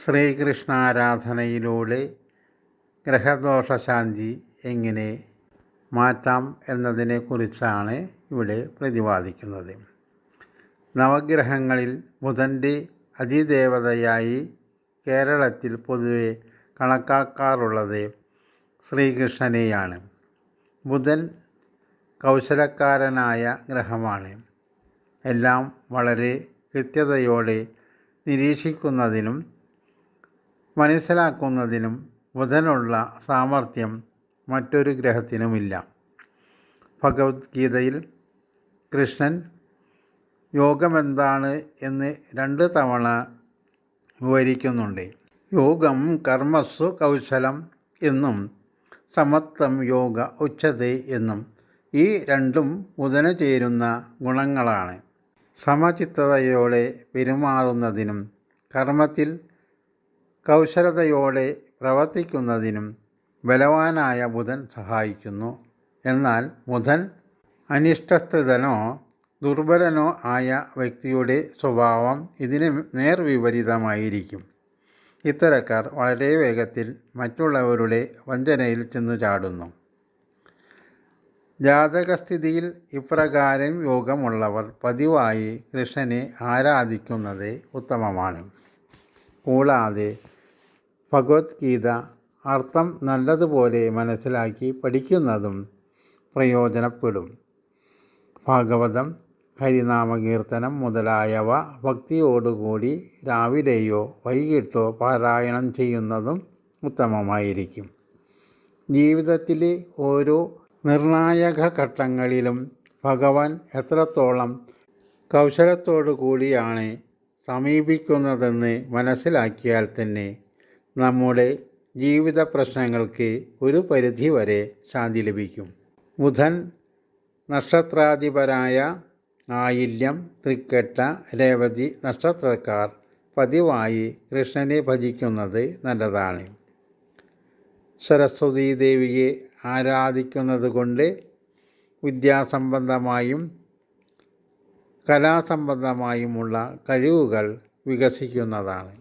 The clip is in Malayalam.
ശ്രീകൃഷ്ണാരാധനയിലൂടെ ഗ്രഹദോഷശാന്തി എങ്ങനെ മാറ്റാം എന്നതിനെക്കുറിച്ചാണ് ഇവിടെ പ്രതിപാദിക്കുന്നത്. നവഗ്രഹങ്ങളിൽ ബുധൻ്റെ അതിദേവതയായി കേരളത്തിൽ പൊതുവെ കണക്കാക്കാറുള്ളത് ശ്രീകൃഷ്ണനെയാണ്. ബുധൻ കൗശലക്കാരനായ ഗ്രഹമാണ്. എല്ലാം വളരെ കൃത്യതയോടെ നിരീക്ഷിക്കുന്നതിനും മനസ്സിലാക്കുന്നതിനും ബുധനുള്ള സാമർഥ്യം മറ്റൊരു ഗ്രഹത്തിനുമില്ല. ഭഗവത്ഗീതയിൽ കൃഷ്ണൻ യോഗമെന്താണ് എന്ന് 2 തവണ വിവരിക്കുന്നുണ്ട്. യോഗം കർമ്മസു കൗശലം എന്നും സമത്വം യോഗ ഉച്ചതേ എന്നും. ഈ രണ്ടും ബുധന് ചേരുന്ന ഗുണങ്ങളാണ്. സമചിത്തതയോടെ പെരുമാറുന്നതിനും കർമ്മത്തിൽ കൗശലതയോടെ പ്രവർത്തിക്കുന്നതിനും ബലവാനായ ബുധൻ സഹായിക്കുന്നു. എന്നാൽ ബുധൻ അനിഷ്ടസ്ഥിതനോ ദുർബലനോ ആയ വ്യക്തിയുടെ സ്വഭാവം ഇതിന് നേർവിപരീതമായിരിക്കും. ഇത്തരക്കാർ വളരെ വേഗത്തിൽ മറ്റുള്ളവരുടെ വഞ്ചനയിൽ ചെന്നു ചാടുന്നു. ജാതകസ്ഥിതിയിൽ ഇപ്രകാരം യോഗമുള്ളവർ പതിവായി കൃഷ്ണനെ ആരാധിക്കുന്നത് ഉത്തമമാണ്. കൂടാതെ ഭഗവത്ഗീത അർത്ഥം നല്ലതുപോലെ മനസ്സിലാക്കി പഠിക്കുന്നതും പ്രയോജനപ്പെടും. ഭാഗവതം, ഹരിനാമകീർത്തനം മുതലായവ ഭക്തിയോടുകൂടി രാവിലെയോ വൈകിട്ടോ പാരായണം ചെയ്യുന്നതും ഉത്തമമായിരിക്കും. ജീവിതത്തിലെ ഓരോ നിർണായക ഘട്ടങ്ങളിലും ഭഗവാൻ എത്രത്തോളം കൗശലത്തോടു കൂടിയാണ് സമീപിക്കുന്നതെന്ന് മനസ്സിലാക്കിയാൽ തന്നെ നമ്മുടെ ജീവിത പ്രശ്നങ്ങൾക്ക് ഒരു പരിധിവരെ ശാന്തി ലഭിക്കും. ബുധൻ നക്ഷത്രാധിപരായ ആയില്യം, തൃക്കേട്ട, രേവതി നക്ഷത്രക്കാർ പതിവായി കൃഷ്ണനെ ഭജിക്കുന്നത് നല്ലതാണ്. സരസ്വതീ ദേവിയെ ആരാധിക്കുന്നത് കൊണ്ട് വിദ്യാസംബന്ധമായും കലാസംബന്ധമായുമുള്ള കഴിവുകൾ വികസിക്കുന്നതാണ്.